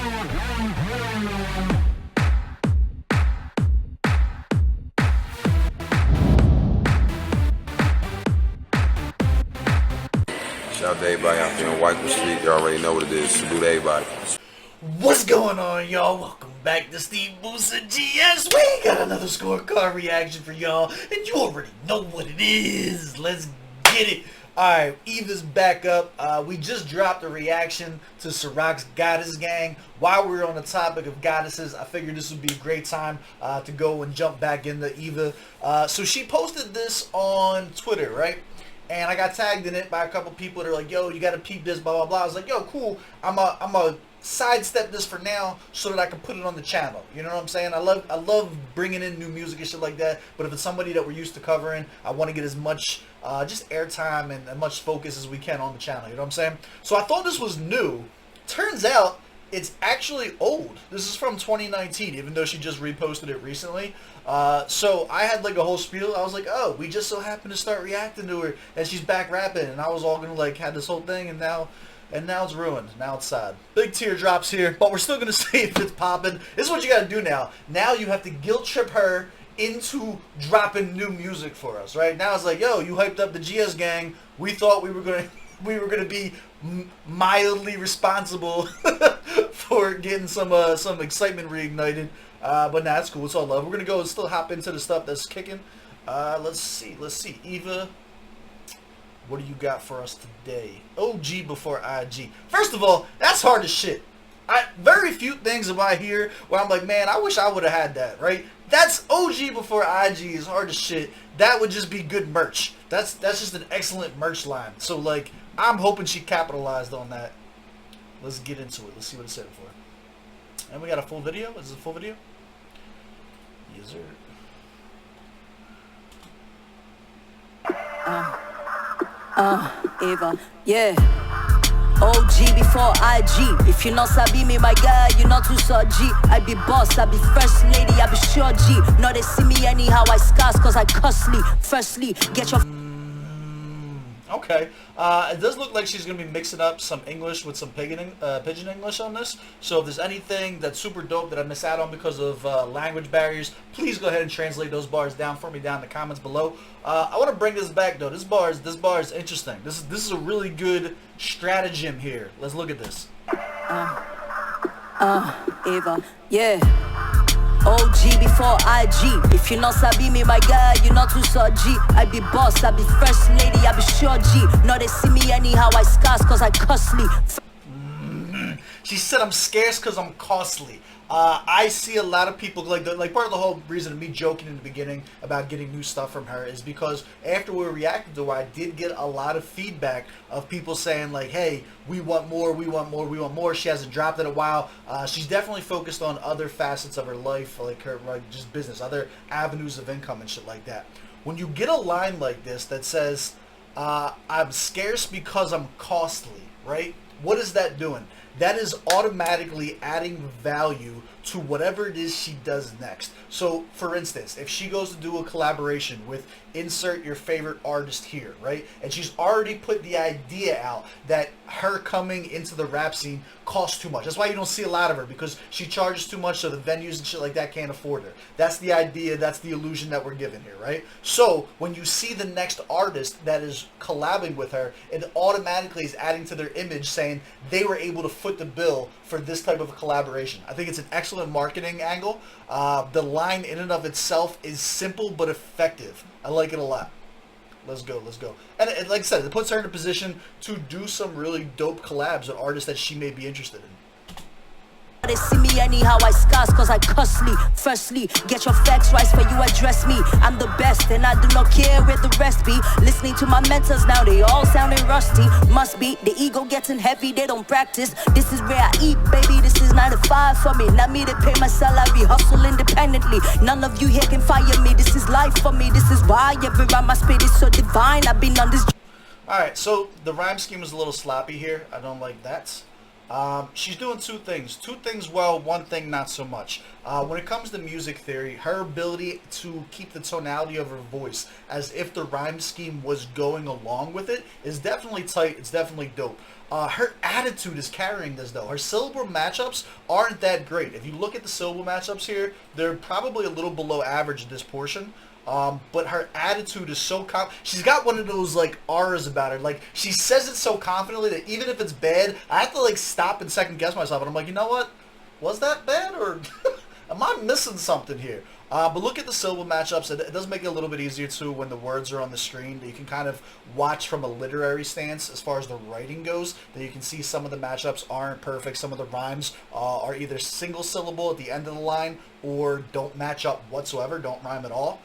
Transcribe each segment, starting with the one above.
Shout out to everybody out there on White Street. You already know what it is. Salute to everybody. What's going on, y'all? Welcome back to SteveBussaGS. We got another scorecard reaction for y'all, and you already know what it is. Let's get it. Alright, Eva's back up. We just dropped a reaction to Ciroc's Goddess Gang. While we're on the topic of goddesses, I figured this would be a great time to go and jump back into Eva. So she posted this on Twitter, right? And I got tagged in it by a couple people that are like, yo, you gotta peep this, blah, blah, blah. I was like, yo, cool. I'm a sidestep this for now so that I can put it on the channel. You know what I'm saying? I love bringing in new music and shit like that. But if it's somebody that we're used to covering, I want to get as much just airtime and as much focus as we can on the channel. You know what I'm saying? So I thought this was new. Turns out it's actually old. This is from 2019, even though she just reposted it recently. So I had like a whole spiel. I was like, oh, we just so happened to start reacting to her and she's back rapping, and I was all gonna like have this whole thing, and now it's ruined. Now it's sad. Big teardrops here, but we're still gonna see if it's popping. This is what you gotta do now. Now you have to guilt trip her into dropping new music for us, right? Now it's like, yo, you hyped up the GS gang. We thought we were gonna be mildly responsible for getting some excitement reignited, but nah, that's cool. It's all love. We're gonna go and still hop into the stuff that's kicking. Let's see. Eva, what do you got for us today? OGB4IG. First of all, that's hard as shit. Very few things about here where I'm like, man, I wish I would have had that, right? That's OGB4IG is hard as shit. That would just be good merch. That's just an excellent merch line. So like, I'm hoping she capitalized on that. Let's get into it. Let's see what it's set for. And we got a full video. Is this a full video? Yes, sir. Eva, yeah. OGB4IG. If you not sabi me, my guy, you not too so G. I be boss, I be first lady, I be sure G. No, they see me anyhow, I scarce cause I costly. Firstly, get your... Okay, it does look like she's going to be mixing up some English with some Pidgin English on this. So if there's anything that's super dope that I miss out on because of language barriers, please go ahead and translate those bars down for me down in the comments below. I want to bring this back though. This bar is interesting. This is a really good stratagem here. Let's look at this. Eva, yeah. OGB4IG. If you not sabi me, my guy, you not too so G. I be boss, I be first lady, I be sure G. No, they see me anyhow, I scarce cause I costly. She said I'm scarce because I'm costly. I see a lot of people, like part of the whole reason of me joking in the beginning about getting new stuff from her is because after we reacted to her, I did get a lot of feedback of people saying like, hey, we want more, we want more, we want more. She hasn't dropped in a while. She's definitely focused on other facets of her life, like her just business, other avenues of income and shit like that. When you get a line like this that says, I'm scarce because I'm costly, right? What is that doing? That is automatically adding value to whatever it is she does next. So, for instance, if she goes to do a collaboration with insert your favorite artist here, right? And she's already put the idea out that her coming into the rap scene costs too much. That's why you don't see a lot of her, because she charges too much so the venues and shit like that can't afford her. That's the idea, that's the illusion that we're given here, right? So, when you see the next artist that is collabing with her, it automatically is adding to their image saying they were able to foot the bill for this type of a collaboration. I think it's an excellent marketing angle. The line in and of itself is simple but effective. I like it a lot. Let's go, let's go. And like I said, it puts her in a position to do some really dope collabs with artists that she may be interested in. They see me anyhow, I scarce cause I costly. Firstly, get your facts right for you address me. I'm the best and I do not care where the rest be. Listening to my mentors now, they all sounding rusty. Must be the ego getting heavy, they don't practice. This is where I eat, baby, this is 9 to 5 for me. Not me to pay my salary, hustle independently. None of you here can fire me, this is life for me. This is why every rhyme I spit is so divine. I've been on this. Alright, so the rhyme scheme is a little sloppy here. I don't like that. She's doing two things well, one thing not so much. When it comes to music theory, her ability to keep the tonality of her voice as if the rhyme scheme was going along with it is definitely tight. It's definitely dope. Her attitude is carrying this though. Her syllable matchups aren't that great. If you look at the syllable matchups here, they're probably a little below average in this portion. But her attitude is so she's got one of those like auras about her. Like she says it so confidently that even if it's bad, I have to like stop and second guess myself. And I'm like, you know what? Was that bad or am I missing something here? But look at the syllable matchups. It does make it a little bit easier too when the words are on the screen. That you can kind of watch from a literary stance as far as the writing goes. That you can see some of the matchups aren't perfect. Some of the rhymes are either single syllable at the end of the line or don't match up whatsoever, don't rhyme at all.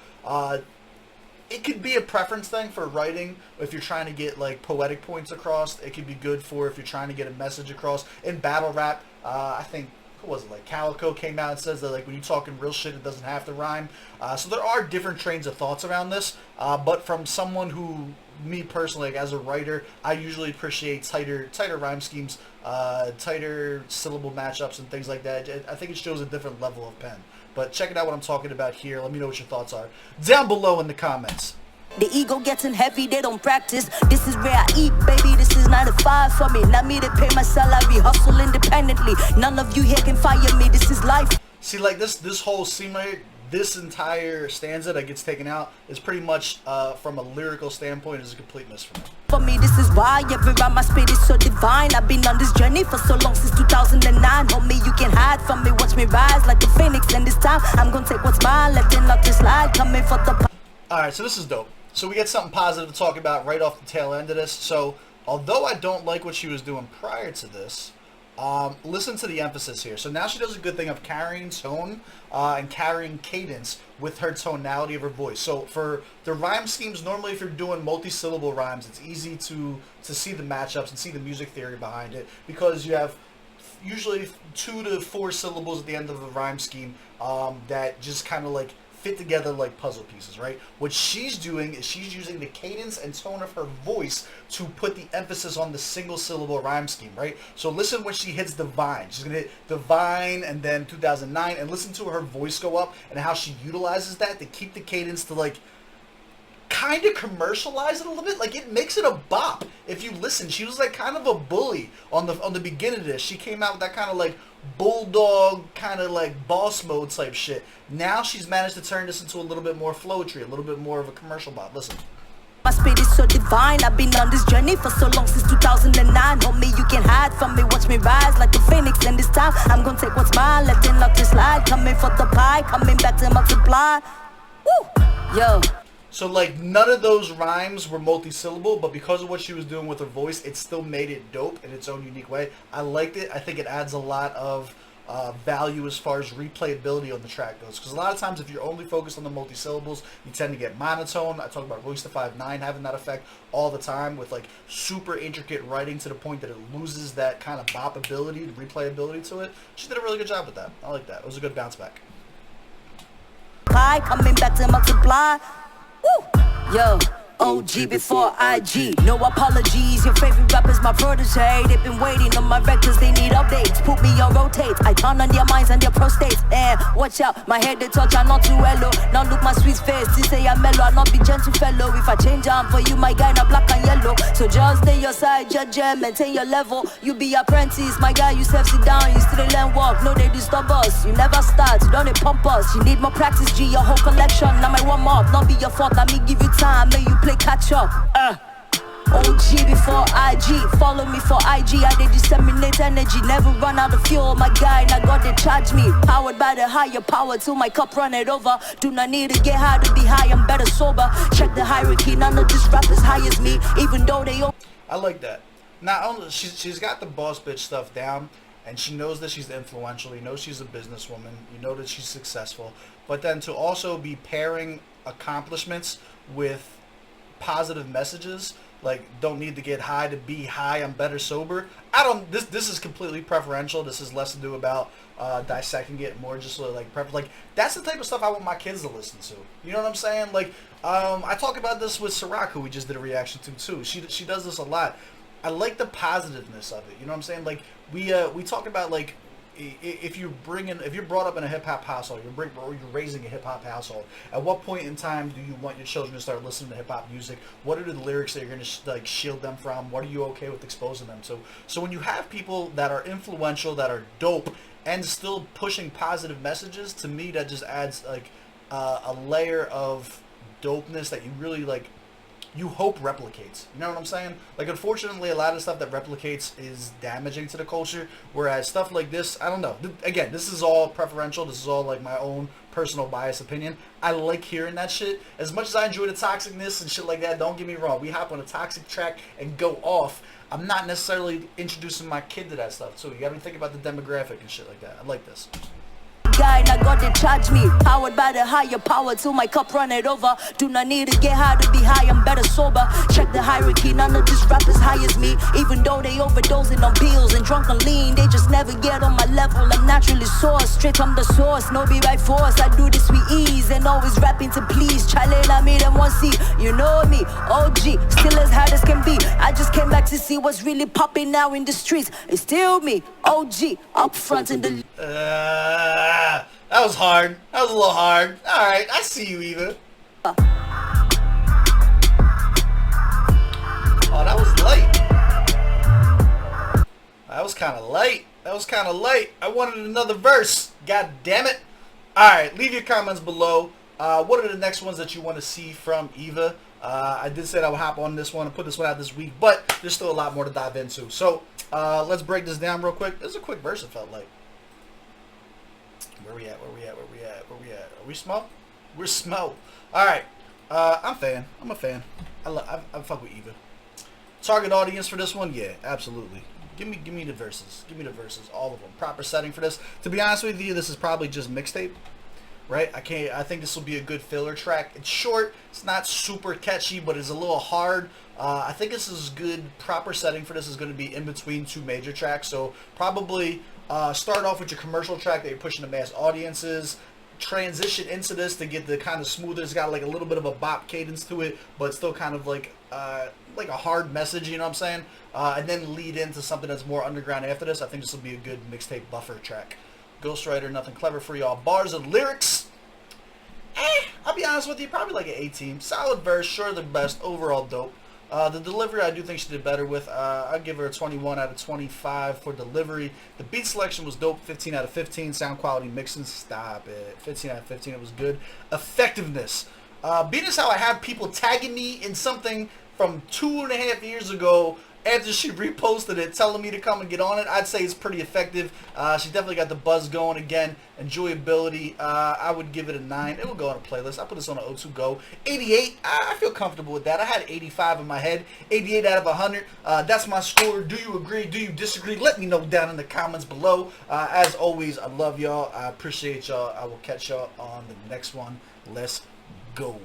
It could be a preference thing for writing if you're trying to get like poetic points across. It could be good for if you're trying to get a message across. In battle rap, I think, who was it, like Calico came out and says that like when you're talking real shit, it doesn't have to rhyme. So there are different trains of thoughts around this. But from someone who, me personally, like, as a writer, I usually appreciate tighter rhyme schemes, tighter syllable matchups and things like that. I think it shows a different level of pen. But check it out what I'm talking about here. Let me know what your thoughts are down below in the comments. The ego getting heavy, they don't practice. This is where I eat, baby. This is 9 to 5 for me. Not me to pay my salary, hustle independently. None of you here can fire me. This is life. See, like this whole scene right here, this entire stanza that gets taken out is pretty much, from a lyrical standpoint, is a complete miss for me. For me, this is why every rhyme my spirit is so divine. I've been on this journey for so long, since 2009. Homie, you can hide from me, watch me rise like a phoenix. And this time, I'm gonna take what's mine, letting luck this slide, coming for the... Alright, so this is dope. So we get something positive to talk about right off the tail end of this. So, although I don't like what she was doing prior to this, listen to the emphasis here. So now she does a good thing of carrying tone and carrying cadence with her tonality of her voice. So for the rhyme schemes, normally if you're doing multi-syllable rhymes, it's easy to see the matchups and see the music theory behind it because you have usually 2 to 4 syllables at the end of the rhyme scheme that just kind of like fit together like puzzle pieces, right? What she's doing is she's using the cadence and tone of her voice to put the emphasis on the single syllable rhyme scheme, right? So listen when she hits divine. She's gonna hit divine and then 2009, and listen to her voice go up and how she utilizes that to keep the cadence to like kind of commercialize it a little bit. Like it makes it a bop. If you listen, she was like kind of a bully on the beginning of this. She came out with that kind of like bulldog kind of like boss mode type shit. Now she's managed to turn this into a little bit more floetry, a little bit more of a commercial bop. Listen. My spirit is so divine. I've been on this journey for so long, since 2009. Homie, you can hide from me, watch me rise like a phoenix. And this time, I'm gonna take what's mine, letting luck this slide, coming for the pie, coming back to multiply. Woo! Yo. So like none of those rhymes were multi-syllable, but because of what she was doing with her voice, it still made it dope in its own unique way. I liked it. I think it adds a lot of value as far as replayability on the track goes. Because a lot of times if you're only focused on the multi-syllables, you tend to get monotone. I talk about Royce the 5'9" having that effect all the time with like super intricate writing to the point that it loses that kind of bopability, replayability to it. She did a really good job with that. I like that. It was a good bounce back. Pie, coming back to multiply. Woo! Yo, OGB4IG, no apologies. Your favorite rapper's my protege. They've been waiting on my records, they need updates. Put me on rotate, I turn on their minds and their prostates. Watch out, my head they touch, I'm not too hello. Now look my sweet face, they say I'm mellow, I not be gentle fellow. If I change I'm for you, my guy, not black and yellow. So just stay your side, judge, maintain your level. You be apprentice, my guy, you self sit down, you still learn walk. No, they disturb us, you never start, don't they pump us. You need more practice, G, your whole collection. Now my warm up, not be your fault, let me give you time, may you play catch up. OGB4IG, follow me for IG. I they disseminate energy, never run out of fuel. My guy, now God they charge me. Powered by the higher power till my cup run it over. Do not need to get high to be high, I'm better sober. Check the hierarchy, none of this rap as high as me. Even though they I like that. Not only she's got the boss bitch stuff down, and she knows that she's influential. You know she's a businesswoman. You know that she's successful. But then to also be pairing accomplishments with positive messages, like don't need to get high to be high, I'm better sober. This is completely preferential. This is less to do about dissecting it, more just like like that's the type of stuff I want my kids to listen to. You know what I'm saying? Like I talk about this with Ciroc, who we just did a reaction to too. She does this a lot. I like the positiveness of it. You know what I'm saying? Like we talk about like if you're brought up in a hip hop household, you're raising a hip hop household. At what point in time do you want your children to start listening to hip hop music? What are the lyrics that you're going to like shield them from? What are you okay with exposing them to? So when you have people that are influential, that are dope, and still pushing positive messages, to me that just adds like a layer of dopeness that you really like. You hope replicates. You know what I'm saying? Like, unfortunately, a lot of stuff that replicates is damaging to the culture, whereas stuff like this, I don't know. Again, this is all preferential. This is all, like, my own personal bias opinion. I like hearing that shit. As much as I enjoy the toxicness and shit like that, don't get me wrong. We hop on a toxic track and go off. I'm not necessarily introducing my kid to that stuff, so you gotta think about the demographic and shit like that. I like this. Guy, now God they charge me. Powered by the higher power till my cup run it over. Do not need to get high to be high, I'm better sober. Check the hierarchy, none of these rappers high as me. Even though they overdosing on pills and drunk on lean, they just never get on my level. I'm naturally sourced, straight from the source. No be by force, I do this with ease. And always rapping to please. Challenge, I made them one see. You know me, OG, still as hard as can be. I just came back to see what's really popping now in the streets. It's still me, OG, up front in the... That was hard. That was a little hard. Alright, I see you, Eva. Oh, that was light. That was kind of light. That was kind of light. I wanted another verse. God damn it. Alright, leave your comments below. What are the next ones that you want to see from Eva? I did say that I would hop on this one and put this one out this week, but there's still a lot more to dive into. So, let's break this down real quick. This is a quick verse, it felt like. Where we at? Are we small? We're small. Alright. I'm a fan. I fuck with Eva. Target audience for this one? Yeah, absolutely. Give me the verses. Give me the verses. All of them. Proper setting for this. To be honest with you, this is probably just mixtape. Right? I think this will be a good filler track. It's short. It's not super catchy, but it's a little hard. I think this is good. Proper setting for this is going to be in between two major tracks. So probably start off with your commercial track that you're pushing to mass audiences. Transition into this to get the kind of smoother. It's got like a little bit of a bop cadence to it, but still kind of like a hard message. You know what I'm saying? And then lead into something that's more underground after this. I think this will be a good mixtape buffer track. Ghostwriter, nothing clever for y'all. Bars and lyrics. I'll be honest with you, probably like an 18. Solid verse, sure the best, overall dope. The delivery I do think she did better with. I'd give her a 21 out of 25 for delivery. The beat selection was dope, 15 out of 15. Sound quality mixing, stop it. 15 out of 15, it was good. Effectiveness. Being as how I have people tagging me in something from 2.5 years ago after she reposted it, telling me to come and get on it, I'd say it's pretty effective. She definitely got the buzz going again. Enjoyability, I would give it a 9. It will go on a playlist. I put this on an O2 Go. 88, I feel comfortable with that. I had 85 in my head. 88 out of 100. That's my score. Do you agree? Do you disagree? Let me know down in the comments below. As always, I love y'all. I appreciate y'all. I will catch y'all on the next one. Let's go.